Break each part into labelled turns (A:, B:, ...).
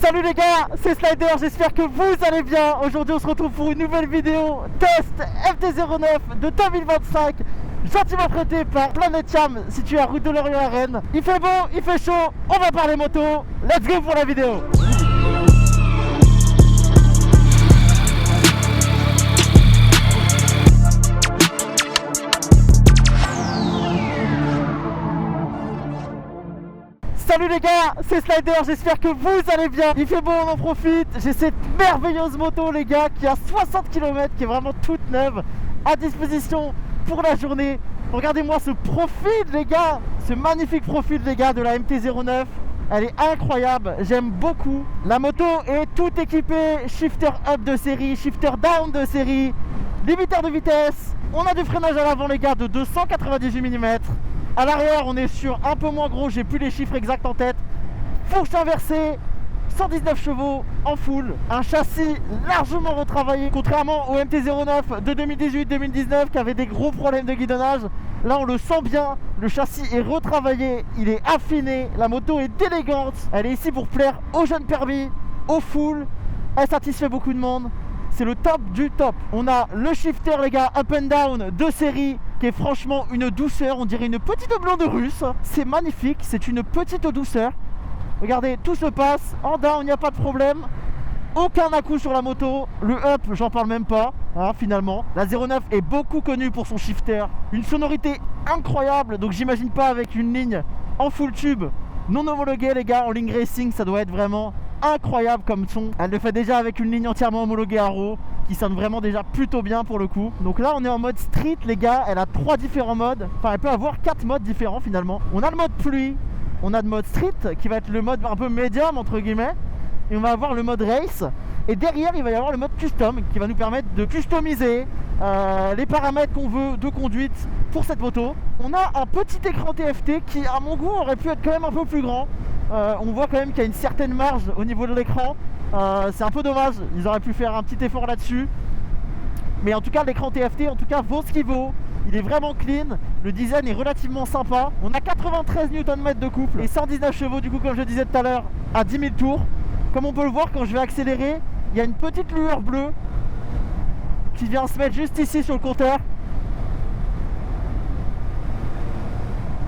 A: Salut les gars, c'est Slider, j'espère que vous allez bien. Aujourd'hui on se retrouve pour une nouvelle vidéo test MT-09 de 2025, gentiment prêté par Planet Cham, situé à Route de Lorient à Rennes. Il fait beau, il fait chaud, on va parler moto. Let's go pour la vidéo. Salut les gars, c'est Slider, j'espère que vous allez bien. Il fait beau, on en profite. J'ai cette merveilleuse moto les gars qui a 60 km, qui est vraiment toute neuve, à disposition pour la journée. Regardez-moi ce profil les gars, ce magnifique profil les gars de la MT-09. Elle est incroyable, j'aime beaucoup. La moto est toute équipée, shifter up de série, shifter down de série, limiteur de vitesse. On a du freinage à l'avant les gars de 298 mm. À l'arrière, on est sur un peu moins gros, j'ai plus les chiffres exacts en tête. Fourche inversée, 119 chevaux en full. Un châssis largement retravaillé, contrairement au MT-09 de 2018-2019 qui avait des gros problèmes de guidonnage. Là, on le sent bien, le châssis est retravaillé, il est affiné, la moto est élégante. Elle est ici pour plaire aux jeunes permis, au full. Elle satisfait beaucoup de monde. C'est le top du top. On a le shifter les gars, up and down de série, qui est franchement une douceur, on dirait une petite blonde russe. C'est magnifique, c'est une petite douceur. Regardez, tout se passe en down, il n'y a pas de problème. Aucun à-coup sur la moto. Le up, j'en parle même pas, hein, finalement. La 09 est beaucoup connue pour son shifter. Une sonorité incroyable, donc j'imagine pas avec une ligne en full tube non homologuée les gars, en ligne racing, ça doit être vraiment incroyable comme son. Elle le fait déjà avec une ligne entièrement homologuée Arrow qui sonne vraiment déjà plutôt bien pour le coup. Donc là on est en mode street les gars, elle a 3 différents modes, enfin elle peut avoir 4 modes différents finalement. On a le mode pluie, on a le mode street qui va être le mode un peu médium entre guillemets, et on va avoir le mode race, et derrière il va y avoir le mode custom qui va nous permettre de customiser les paramètres qu'on veut de conduite pour cette moto. On a un petit écran TFT qui à mon goût aurait pu être quand même un peu plus grand. On voit quand même qu'il y a une certaine marge au niveau de l'écran. C'est un peu dommage, ils auraient pu faire un petit effort là-dessus. Mais en tout cas l'écran TFT en tout cas vaut ce qu'il vaut. Il est vraiment clean, le design est relativement sympa. On a 93 Nm de couple et 119 chevaux du coup comme je disais tout à l'heure à 10 000 tours. Comme on peut le voir quand je vais accélérer, il y a une petite lueur bleue qui vient se mettre juste ici sur le compteur.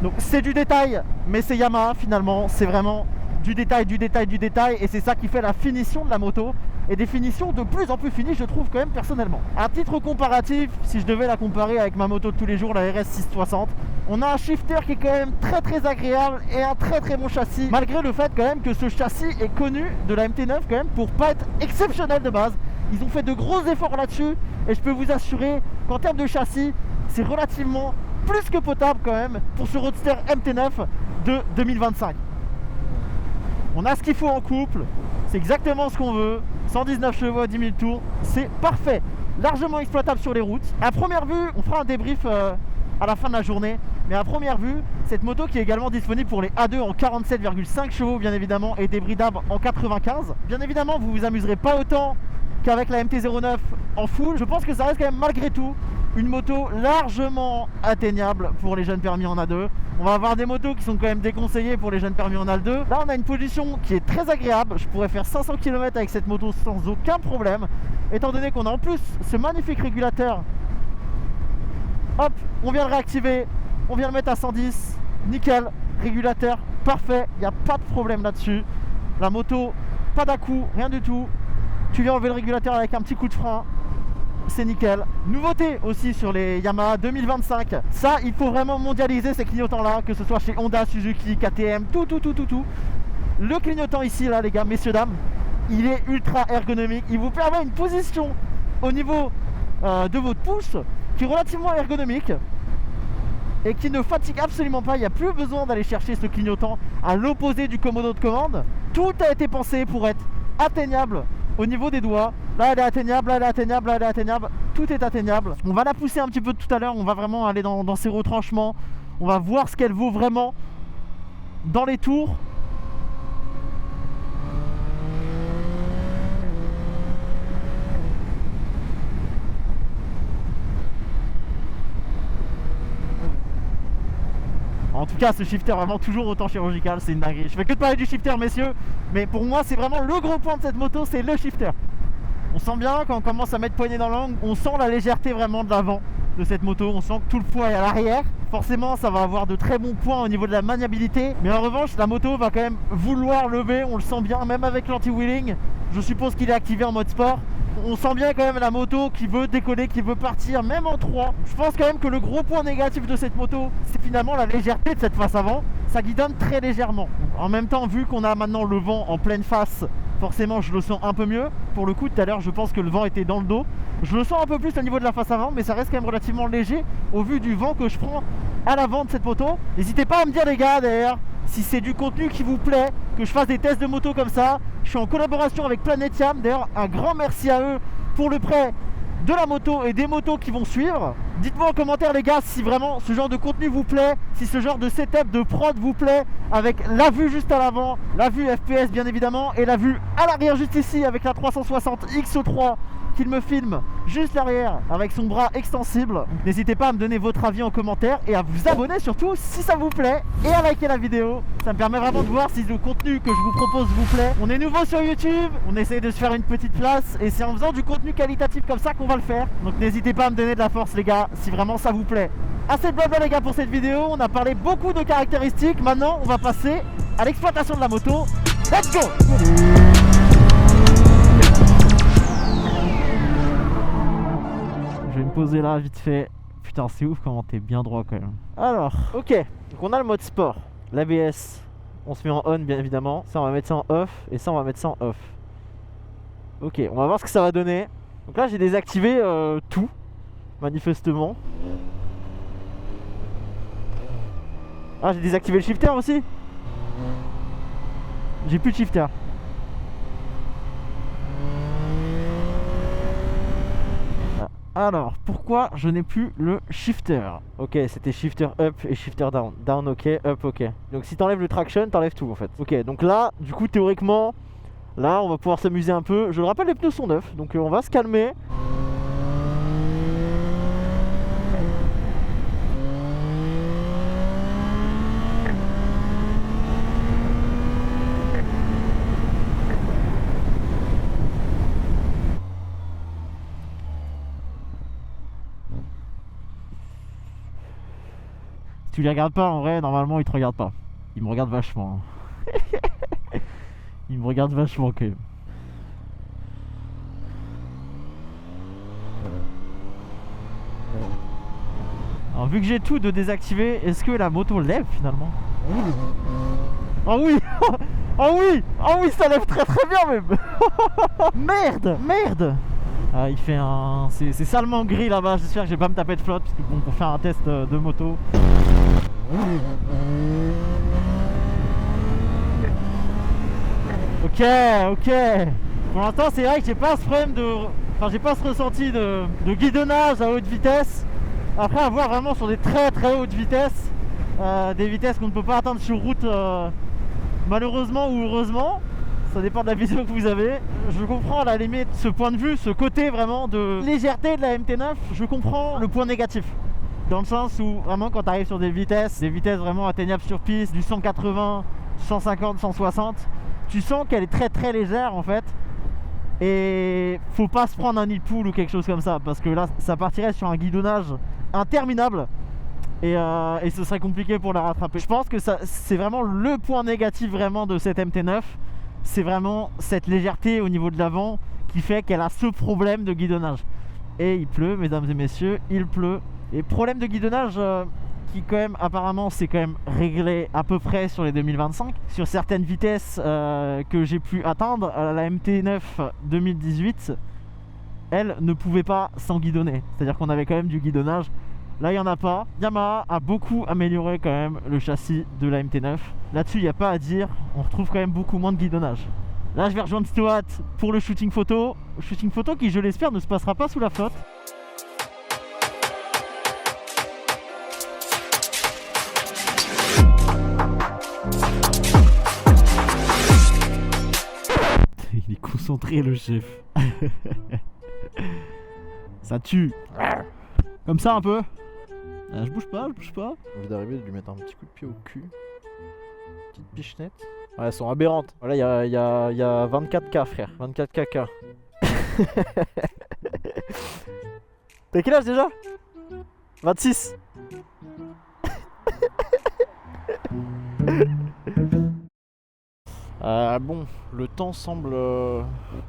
A: Donc c'est du détail, mais c'est Yamaha finalement, c'est vraiment du détail, du détail, du détail, et c'est ça qui fait la finition de la moto, et des finitions de plus en plus finies je trouve quand même personnellement. À titre comparatif, si je devais la comparer avec ma moto de tous les jours, la RS 660, on a un shifter qui est quand même très très agréable et un très très bon châssis, malgré le fait quand même que ce châssis est connu de la MT-9 quand même pour pas être exceptionnel de base. Ils ont fait de gros efforts là-dessus, et je peux vous assurer qu'en termes de châssis, c'est relativement plus que potable quand même pour ce Roadster MT-9 de 2025. On a ce qu'il faut en couple, c'est exactement ce qu'on veut, 119 chevaux à 10 000 tours, c'est parfait, largement exploitable sur les routes. À première vue, on fera un débrief à la fin de la journée, mais à première vue, cette moto qui est également disponible pour les A2 en 47,5 chevaux bien évidemment et débridable en 95. Bien évidemment, vous vous amuserez pas autant qu'avec la MT-09 en full. Je pense que ça reste quand même malgré tout une moto largement atteignable pour les jeunes permis en A2. On va avoir des motos qui sont quand même déconseillées pour les jeunes permis en A2. Là on a une position qui est très agréable, je pourrais faire 500 km avec cette moto sans aucun problème, étant donné qu'on a en plus ce magnifique régulateur. Hop, on vient le réactiver, on vient le mettre à 110, nickel, régulateur parfait, il n'y a pas de problème là-dessus. La moto, pas d'à-coup, rien du tout. Tu viens enlever le régulateur avec un petit coup de frein, c'est nickel. Nouveauté aussi sur les Yamaha 2025, ça il faut vraiment mondialiser ces clignotants là, que ce soit chez Honda, Suzuki, KTM, tout. Le clignotant ici là les gars, messieurs dames, il est ultra ergonomique, il vous permet une position au niveau de votre pouce qui est relativement ergonomique et qui ne fatigue absolument pas. Il n'y a plus besoin d'aller chercher ce clignotant à l'opposé du commodo de commande. Tout a été pensé pour être atteignable au niveau des doigts. Là elle est atteignable, là elle est atteignable, là elle est atteignable, tout est atteignable. On va la pousser un petit peu tout à l'heure, on va vraiment aller dans ses retranchements, on va voir ce qu'elle vaut vraiment dans les tours. En tout cas ce shifter vraiment toujours autant chirurgical, c'est une dinguerie. Je fais que de parler du shifter messieurs, mais pour moi c'est vraiment le gros point de cette moto, c'est le shifter. On sent bien quand on commence à mettre poignée dans l'angle, on sent la légèreté vraiment de l'avant de cette moto, on sent que tout le poids est à l'arrière. Forcément ça va avoir de très bons points au niveau de la maniabilité, mais en revanche la moto va quand même vouloir lever, on le sent bien, même avec l'anti-wheeling. Je suppose qu'il est activé en mode sport. On sent bien quand même la moto qui veut décoller, qui veut partir, même en 3. Je pense quand même que le gros point négatif de cette moto, c'est finalement la légèreté de cette face avant. Ça guidonne très légèrement. En même temps, vu qu'on a maintenant le vent en pleine face, forcément je le sens un peu mieux. Pour le coup, tout à l'heure, je pense que le vent était dans le dos. Je le sens un peu plus au niveau de la face avant, mais ça reste quand même relativement léger au vu du vent que je prends à l'avant de cette moto. N'hésitez pas à me dire les gars d'ailleurs, si c'est du contenu qui vous plaît, que je fasse des tests de moto comme ça. Je suis en collaboration avec Planetiam, d'ailleurs un grand merci à eux pour le prêt de la moto et des motos qui vont suivre. Dites-moi en commentaire les gars si vraiment ce genre de contenu vous plaît, si ce genre de setup de prod vous plaît, avec la vue juste à l'avant, la vue FPS bien évidemment, et la vue à l'arrière juste ici avec la 360 X3 qu'il me filme juste derrière avec son bras extensible. N'hésitez pas à me donner votre avis en commentaire et à vous abonner surtout si ça vous plaît et à liker la vidéo. Ça me permet vraiment de voir si le contenu que je vous propose vous plaît. On est nouveau sur YouTube, on essaye de se faire une petite place et c'est en faisant du contenu qualitatif comme ça qu'on va le faire. Donc n'hésitez pas à me donner de la force les gars si vraiment ça vous plaît. Assez de blabla les gars pour cette vidéo, on a parlé beaucoup de caractéristiques. Maintenant on va passer à l'exploitation de la moto. Let's go! Je vais me poser là vite fait. Putain c'est ouf comment t'es bien droit quand même. Alors ok, donc on a le mode sport, l'ABS on se met en on bien évidemment. Ça on va mettre ça en off et ça on va mettre ça en off. Ok, on va voir ce que ça va donner. Donc là j'ai désactivé tout manifestement. Ah j'ai désactivé le shifter aussi. J'ai plus de shifter. Alors, pourquoi je n'ai plus le shifter? Ok, c'était shifter up et shifter down. Down, ok, up, ok. Donc si t'enlèves le traction, t'enlèves tout en fait. Ok, donc là, du coup, théoriquement, là, on va pouvoir s'amuser un peu. Je le rappelle, les pneus sont neufs, donc on va se calmer. Si tu les regardes pas en vrai, normalement ils te regardent pas. Ils me regardent vachement. Ils me regardent vachement quand même. Alors vu que j'ai tout de désactiver, est-ce que la moto lève finalement? Oh oui. Oh oui. Oh oui, ça lève très très bien même. Merde. Merde. Ah, il fait un... C'est salement gris là-bas, j'espère que je vais pas me taper de flotte parce que bon, pour faire un test de moto. Ok, ok. Pour l'instant c'est vrai que j'ai pas ce problème de... Enfin j'ai pas ce ressenti de guidonnage à haute vitesse. Après avoir vraiment sur des très très hautes vitesses, des vitesses qu'on ne peut pas atteindre sur route malheureusement ou heureusement. Ça dépend de la vision que vous avez. Je comprends à la limite ce point de vue, ce côté vraiment de légèreté de la MT9. Je comprends le point négatif. Dans le sens où vraiment quand tu arrives sur des vitesses vraiment atteignables sur piste, du 180, 150, 160, tu sens qu'elle est très très légère en fait. Et faut pas se prendre un nid de poule ou quelque chose comme ça. Parce que là ça partirait sur un guidonnage interminable. Et ce serait compliqué pour la rattraper. Je pense que c'est vraiment le point négatif vraiment de cette MT9. C'est vraiment cette légèreté au niveau de l'avant qui fait qu'elle a ce problème de guidonnage. Et il pleut, mesdames et messieurs, il pleut. Et problème de guidonnage qui quand même apparemment c'est quand même réglé à peu près sur les 2025. Sur certaines vitesses que j'ai pu atteindre, la MT9 2018, elle ne pouvait pas s'enguidonner. C'est-à-dire qu'on avait quand même du guidonnage. Là il n'y en a pas. Yamaha a beaucoup amélioré quand même le châssis de la MT9. Là-dessus il n'y a pas à dire, on retrouve quand même beaucoup moins de guidonnage. Là je vais rejoindre Stoat pour le shooting photo. Shooting photo qui je l'espère ne se passera pas sous la flotte. Il est concentré le chef. Ça tue. Comme ça un peu. Je bouge pas, je bouge pas. J'ai envie d'arriver de lui mettre un petit coup de pied au cul. Petite pichenette. Ouais, elles sont aberrantes. Voilà, il y a 24K, frère. 24 KK. T'as quel âge déjà? 26. Bon, le temps semble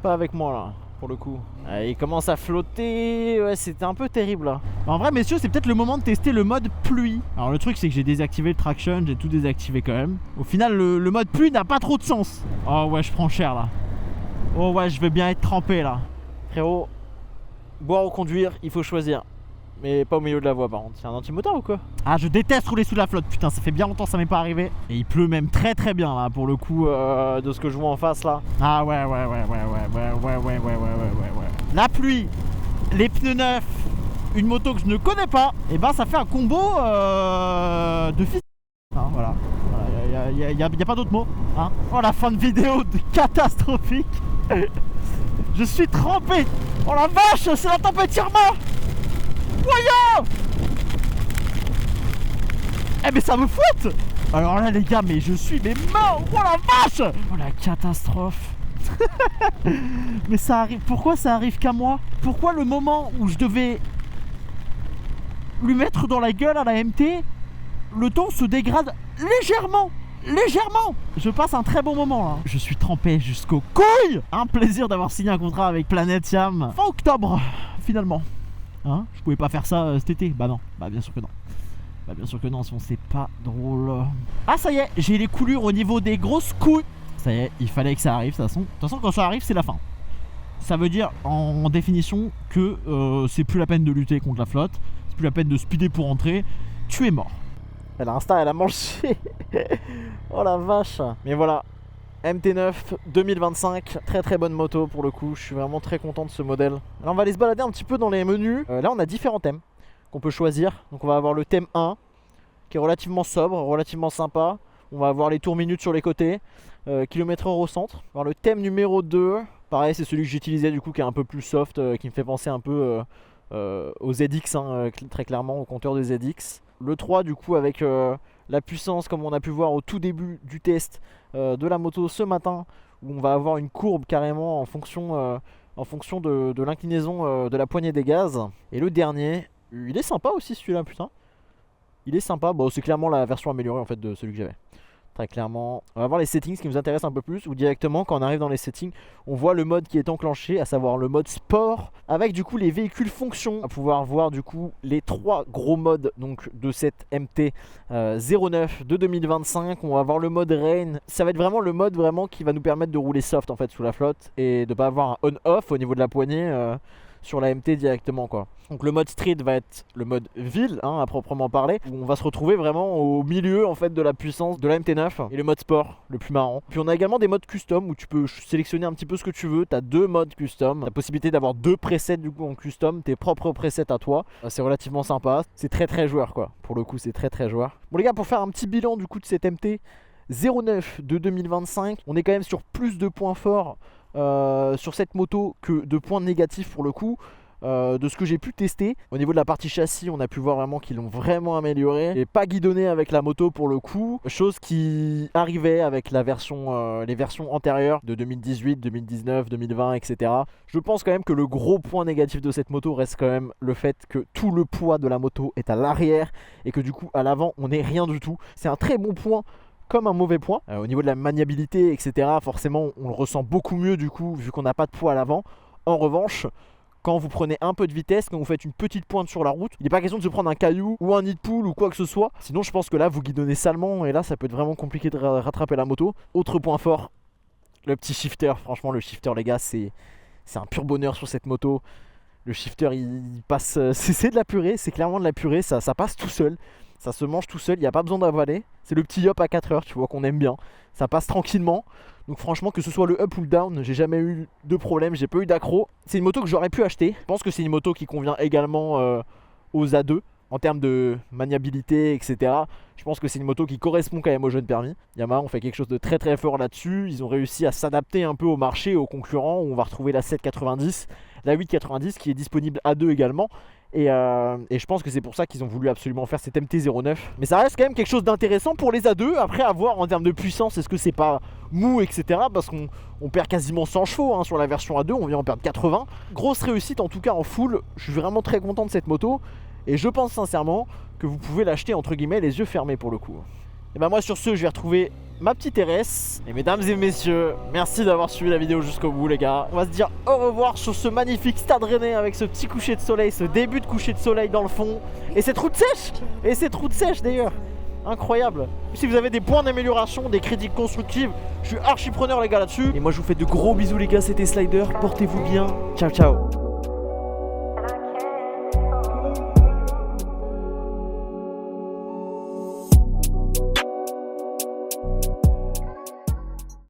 A: pas avec moi là, pour le coup. Il commence à flotter, ouais, c'était un peu terrible là. En vrai, messieurs, c'est peut-être le moment de tester le mode pluie. Alors le truc, c'est que j'ai désactivé le traction, j'ai tout désactivé quand même. Au final, le mode pluie n'a pas trop de sens. Oh ouais, je prends cher là. Oh ouais, je vais bien être trempé là. Frérot, boire ou conduire, il faut choisir. Mais pas au milieu de la voie par contre. C'est un anti-moteur ou quoi? Ah, je déteste rouler sous la flotte, putain, ça fait bien longtemps que ça m'est pas arrivé. Et il pleut même très très bien là, pour le coup, de ce que je vois en face là. Ah ouais. La pluie, les pneus neufs, une moto que je ne connais pas, et ben ça fait un combo de fils. Hein, voilà. Y a pas d'autre mot. Hein. Oh, la fin de vidéo catastrophique. Je suis trempé. Oh la vache, c'est la tempête Irma. Voyons. Eh mais ça me fouette. Alors là les gars, mais je suis mort. Oh la vache. Oh la catastrophe. Mais ça arrive. Pourquoi ça arrive qu'à moi? Pourquoi le moment où je devais lui mettre dans la gueule à la MT, le temps se dégrade légèrement? Je passe un très bon moment là. Je suis trempé jusqu'aux couilles. Un plaisir d'avoir signé un contrat avec Planète Siam fin octobre, finalement. Hein, je pouvais pas faire ça cet été. Bah non, bah bien sûr que non. Bah bien sûr que non, sinon c'est pas drôle. Ah ça y est, j'ai les coulures au niveau des grosses couilles. Ça y est, il fallait que ça arrive de toute façon quand ça arrive c'est la fin. Ça veut dire en définition que c'est plus la peine de lutter contre la flotte. C'est plus la peine de speeder pour entrer. Tu es mort. Elle a Insta, elle a mangé. Oh la vache. Mais voilà, MT9 2025, très très bonne moto pour le coup, je suis vraiment très content de ce modèle. Alors on va aller se balader un petit peu dans les menus. Là on a différents thèmes qu'on peut choisir. Donc on va avoir le thème 1 qui est relativement sobre, relativement sympa. On va avoir les tours minutes sur les côtés, kilomètre-heure au centre. Alors le thème numéro 2, pareil c'est celui que j'utilisais du coup qui est un peu plus soft, qui me fait penser un peu aux ZX, hein, très clairement au compteur de ZX. Le 3 du coup avec la puissance comme on a pu voir au tout début du test de la moto ce matin, où on va avoir une courbe carrément en fonction de l'inclinaison de la poignée des gaz. Et le dernier, il est sympa aussi celui-là, putain. Il est sympa, bon c'est clairement la version améliorée en fait de celui que j'avais. Très clairement, on va voir les settings qui nous intéressent un peu plus, ou directement quand on arrive dans les settings, on voit le mode qui est enclenché, à savoir le mode sport, avec du coup les véhicules fonction. On va pouvoir voir du coup les 3 gros modes donc de cette MT 09 de 2025. On va voir le mode rain, ça va être vraiment le mode vraiment qui va nous permettre de rouler soft en fait sous la flotte et de pas avoir un on-off au niveau de la poignée sur la MT directement quoi. Donc le mode street va être le mode ville hein, à proprement parler, où on va se retrouver vraiment au milieu en fait de la puissance de la MT9, et le mode sport le plus marrant. Puis on a également des modes custom où tu peux sélectionner un petit peu ce que tu veux. Tu as 2 modes custom, la possibilité d'avoir 2 presets du coup en custom, tes propres presets à toi. C'est relativement sympa, c'est très très joueur quoi, pour le coup c'est très très joueur. Bon les gars, pour faire un petit bilan du coup de cette MT 09 de 2025, on est quand même sur plus de points forts sur cette moto que de points négatifs pour le coup. De ce que j'ai pu tester au niveau de la partie châssis, on a pu voir vraiment qu'ils l'ont vraiment amélioré et pas guidonné avec la moto pour le coup, chose qui arrivait avec la version, les versions antérieures de 2018, 2019, 2020 etc. Je pense quand même que le gros point négatif de cette moto reste quand même le fait que tout le poids de la moto est à l'arrière et que du coup à l'avant on n'est rien du tout. C'est un très bon point comme un mauvais point. Au niveau de la maniabilité etc, forcément on le ressent beaucoup mieux du coup vu qu'on n'a pas de poids à l'avant. En revanche, quand vous prenez un peu de vitesse, quand vous faites une petite pointe sur la route, il n'est pas question de se prendre un caillou ou un nid de poule ou quoi que ce soit. Sinon je pense que là vous guidonnez salement et là ça peut être vraiment compliqué de rattraper la moto. Autre point fort, le petit shifter. Franchement le shifter les gars c'est un pur bonheur sur cette moto. Le shifter il passe, c'est de la purée, c'est clairement de la purée, ça passe tout seul. Ça se mange tout seul, il n'y a pas besoin d'avaler. C'est le petit hop à 4 heures, tu vois, qu'on aime bien. Ça passe tranquillement. Donc franchement, que ce soit le up ou le down, j'ai jamais eu de problème, j'ai pas eu d'accro. C'est une moto que j'aurais pu acheter. Je pense que c'est une moto qui convient également aux A2 en termes de maniabilité, etc. Je pense que c'est une moto qui correspond quand même aux jeunes permis. Yamaha ont fait quelque chose de très très fort là-dessus. Ils ont réussi à s'adapter un peu au marché, aux concurrents, où on va retrouver la 790, la 890 qui est disponible A2 également. Et je pense que c'est pour ça qu'ils ont voulu absolument faire cette MT-09. Mais ça reste quand même quelque chose d'intéressant pour les A2. Après, à voir en termes de puissance, est-ce que c'est pas mou, etc. Parce qu'on perd quasiment 100 chevaux hein, sur la version A2, on vient en perdre 80. Grosse réussite en tout cas en full. Je suis vraiment très content de cette moto. Et je pense sincèrement que vous pouvez l'acheter entre guillemets les yeux fermés pour le coup. Et bah moi sur ce, je vais retrouver ma petite RS. Et mesdames et messieurs, merci d'avoir suivi la vidéo jusqu'au bout les gars. On va se dire au revoir sur ce magnifique Stade Rennais avec ce petit coucher de soleil, ce début de coucher de soleil dans le fond. Et cette route sèche. Et cette route sèche d'ailleurs. Incroyable. Si vous avez des points d'amélioration, des critiques constructives, je suis archi preneur les gars là-dessus. Et moi je vous fais de gros bisous les gars, c'était Slider. Portez-vous bien. Ciao ciao.